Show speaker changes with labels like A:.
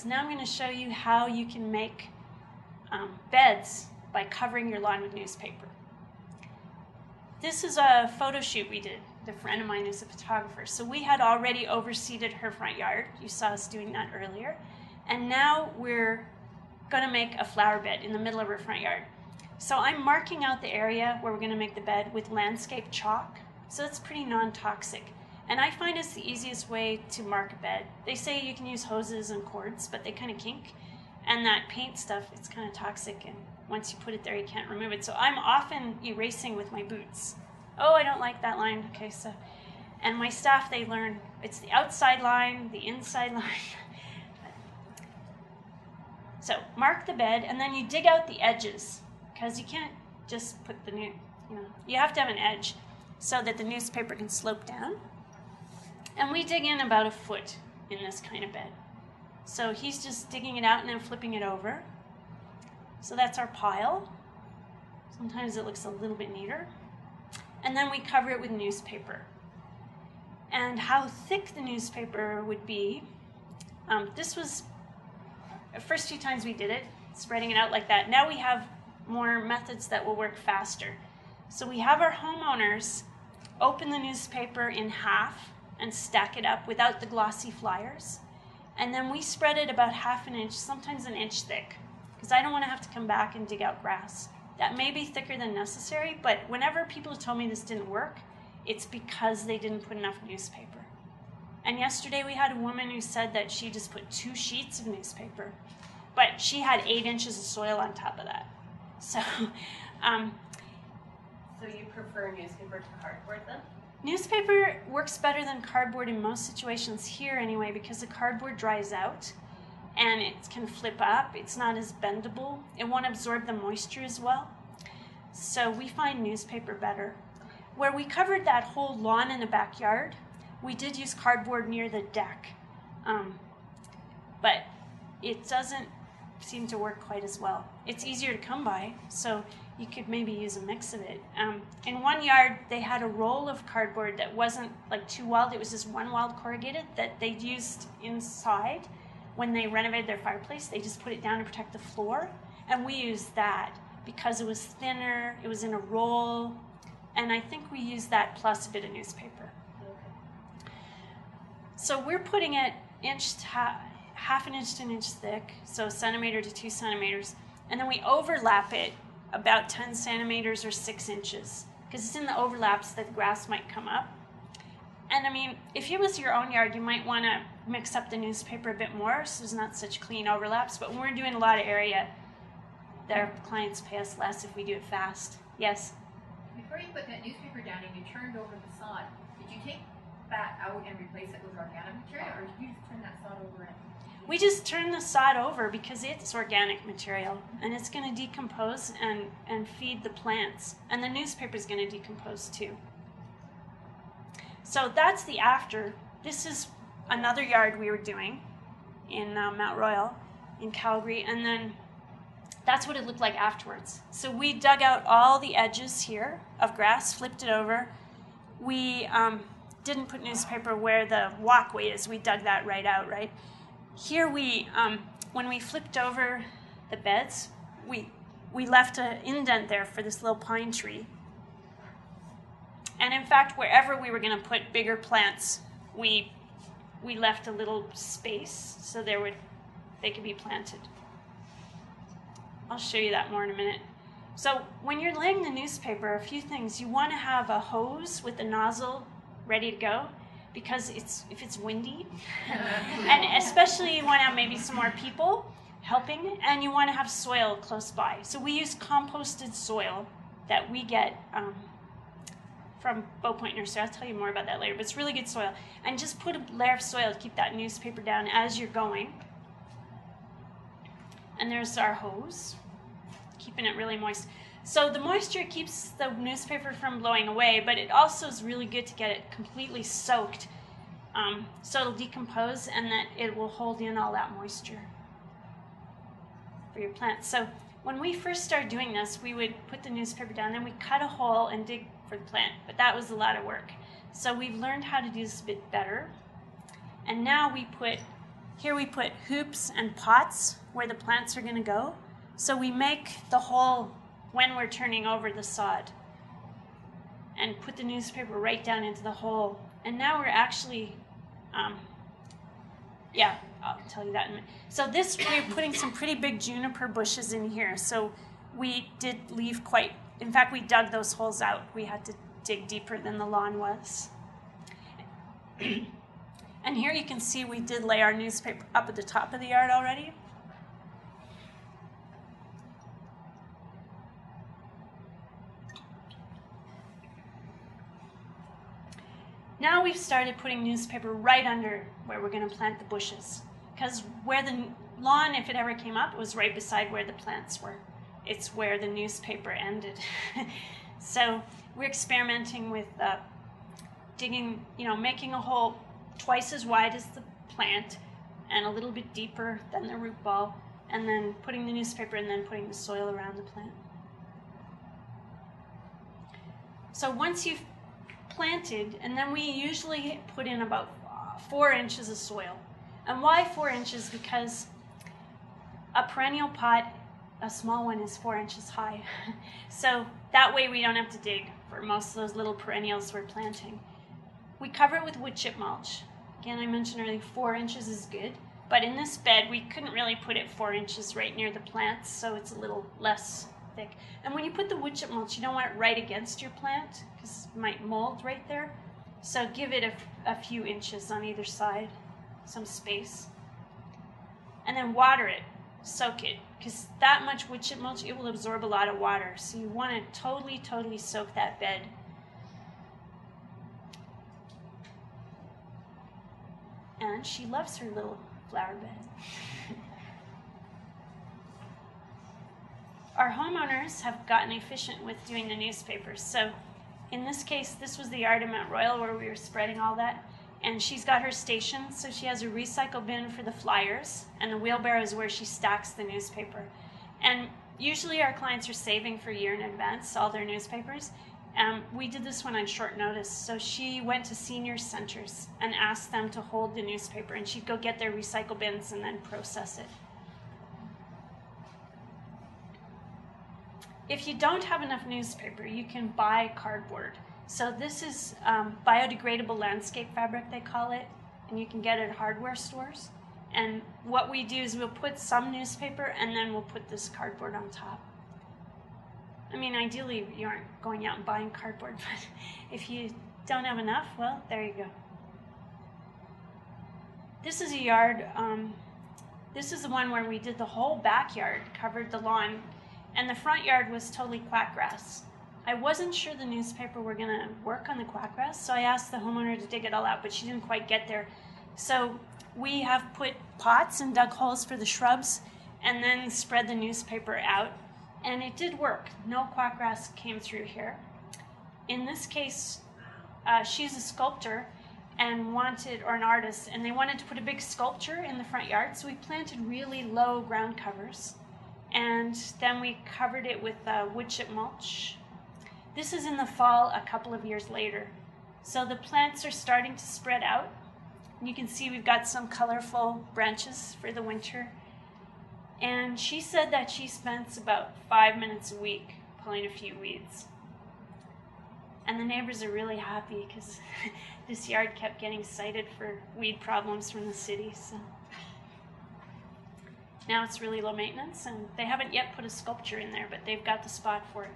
A: So now I'm going to show you how you can make beds by covering your lawn with newspaper. This is a photo shoot we did. The friend of mine is a photographer. So we had already overseeded her front yard. You saw us doing that earlier. And now we're going to make a flower bed in the middle of her front yard. So I'm marking out the area where we're going to make the bed with landscape chalk. So it's pretty non-toxic. And I find it's the easiest way to mark a bed. They say you can use hoses and cords, but they kind of kink. And that paint stuff, it's kind of toxic, and once you put it there, you can't remove it. So I'm often erasing with my boots. Oh, I don't like that line. Okay, so, and my staff, they learn it's the outside line, the inside line. So mark the bed, and then you dig out the edges, because you can't just put the you have to have an edge so that the newspaper can slope down. And we dig in about 1 foot in this kind of bed. So he's just digging it out and then flipping it over. So that's our pile. Sometimes it looks a little bit neater. And then we cover it with newspaper. And how thick the newspaper would be, this was the first few times we did it, spreading it out like that. Now we have more methods that will work faster. So we have our homeowners open the newspaper in half and stack it up without the glossy flyers. And then we spread it about 1/2 inch, sometimes 1 inch thick, because I don't want to have to come back and dig out grass. That may be thicker than necessary, but whenever people told me this didn't work, it's because they didn't put enough newspaper. And yesterday we had a woman who said that she just put 2 sheets of newspaper, but she had 8 inches of soil on top of that. So,
B: so you prefer newspaper to cardboard then?
A: Newspaper works better than cardboard in most situations here anyway, because the cardboard dries out and it can flip up. It's not as bendable. It won't absorb the moisture as well. So we find newspaper better. Where we covered that whole lawn in the backyard, we did use cardboard near the deck. But it doesn't seem to work quite as well. It's easier to come by, so you could maybe use a mix of it. In one yard, they had a roll of cardboard that wasn't like 2 walled, it was just 1 walled corrugated that they'd used inside when they renovated their fireplace. They just put it down to protect the floor, and we used that because it was thinner, it was in a roll, and I think we used that plus a bit of newspaper. Okay. So we're putting it 1/2 inch to 1 inch thick, so 1 centimeter to 2 centimeters, and then we overlap it about 10 centimeters or 6 inches, because it's in the overlaps that the grass might come up. And I mean, if it was your own yard, you might want to mix up the newspaper a bit more so there's not such clean overlaps, but when we're doing a lot of area, their clients pay us less if we do it fast. Yes?
C: Before you put that newspaper down and you turned over the sod, did you take that out and replace it with organic material, or did you just turn that sod over in?
A: We just turn the sod over because it's organic material and it's going to decompose and feed the plants. And the newspaper is going to decompose too. So that's the after. This is another yard we were doing in Mount Royal in Calgary, and then that's what it looked like afterwards. So we dug out all the edges here of grass, flipped it over. We didn't put newspaper where the walkway is. We dug that right out, right? Here we, when we flipped over the beds, we left an indent there for this little pine tree. And in fact, wherever we were going to put bigger plants, we left a little space so they could be planted. I'll show you that more in a minute. So when you're laying the newspaper, a few things. You want to have a hose with the nozzle ready to go, because if it's windy, and especially you want to have maybe some more people helping, and you want to have soil close by. So we use composted soil that we get from Bow Point Nursery. I'll tell you more about that later, but it's really good soil. And just put a layer of soil to keep that newspaper down as you're going. And there's our hose, keeping it really moist. So the moisture keeps the newspaper from blowing away, but it also is really good to get it completely soaked, so it'll decompose and that it will hold in all that moisture for your plants. So when we first started doing this, we would put the newspaper down, then we cut a hole and dig for the plant, but that was a lot of work. So we've learned how to do this a bit better, and now we put here we put hoops and pots where the plants are going to go. So we make the hole when we're turning over the sod and put the newspaper right down into the hole. And now we're actually, yeah, I'll tell you that in a minute. So this, we're putting some pretty big juniper bushes in here. So we did leave quite, in fact, we dug those holes out. We had to dig deeper than the lawn was. And here you can see we did lay our newspaper up at the top of the yard already. Now we've started putting newspaper right under where we're going to plant the bushes. Because where the lawn, if it ever came up, was right beside where the plants were. It's where the newspaper ended. So we're experimenting with digging, making a hole twice as wide as the plant and a little bit deeper than the root ball, and then putting the newspaper and then putting the soil around the plant. So once you've planted, and then we usually put in about 4 inches of soil. And why 4 inches? Because a perennial pot, a small one, is 4 inches high. So that way we don't have to dig for most of those little perennials we're planting. We cover it with wood chip mulch. Again, I mentioned earlier 4 inches is good, but in this bed we couldn't really put it 4 inches right near the plants, so it's a little less thick. And when you put the wood chip mulch, you don't want it right against your plant because it might mold right there. So give it a few inches on either side, some space. And then water it, soak it, because that much wood chip mulch, it will absorb a lot of water. So you want to totally soak that bed. And she loves her little flower bed. Our homeowners have gotten efficient with doing the newspapers. So in this case, this was the yard in Mount Royal where we were spreading all that. And she's got her station, so she has a recycle bin for the flyers, and the wheelbarrow is where she stacks the newspaper. And usually our clients are saving for a year in advance all their newspapers. We did this one on short notice. So she went to senior centers and asked them to hold the newspaper, and she'd go get their recycle bins and then process it. If you don't have enough newspaper, you can buy cardboard. So this is biodegradable landscape fabric, they call it, and you can get it at hardware stores. And what we do is we'll put some newspaper and then we'll put this cardboard on top. I mean, ideally you aren't going out and buying cardboard, but if you don't have enough, well, there you go. This is a yard, this is the one where we did the whole backyard, covered the lawn, and the front yard was totally quackgrass. I wasn't sure the newspaper were going to work on the quackgrass, so I asked the homeowner to dig it all out, but she didn't quite get there. So we have put pots and dug holes for the shrubs and then spread the newspaper out, and it did work. No quackgrass came through here. In this case, she's a sculptor and or an artist, and they wanted to put a big sculpture in the front yard, so we planted really low ground covers, and then we covered it with wood chip mulch. This is in the fall, a couple of years later. So the plants are starting to spread out. You can see we've got some colorful branches for the winter. And she said that she spends about 5 minutes a week pulling a few weeds. And the neighbors are really happy because this yard kept getting cited for weed problems from the city. So now it's really low maintenance, and they haven't yet put a sculpture in there, but they've got the spot for it.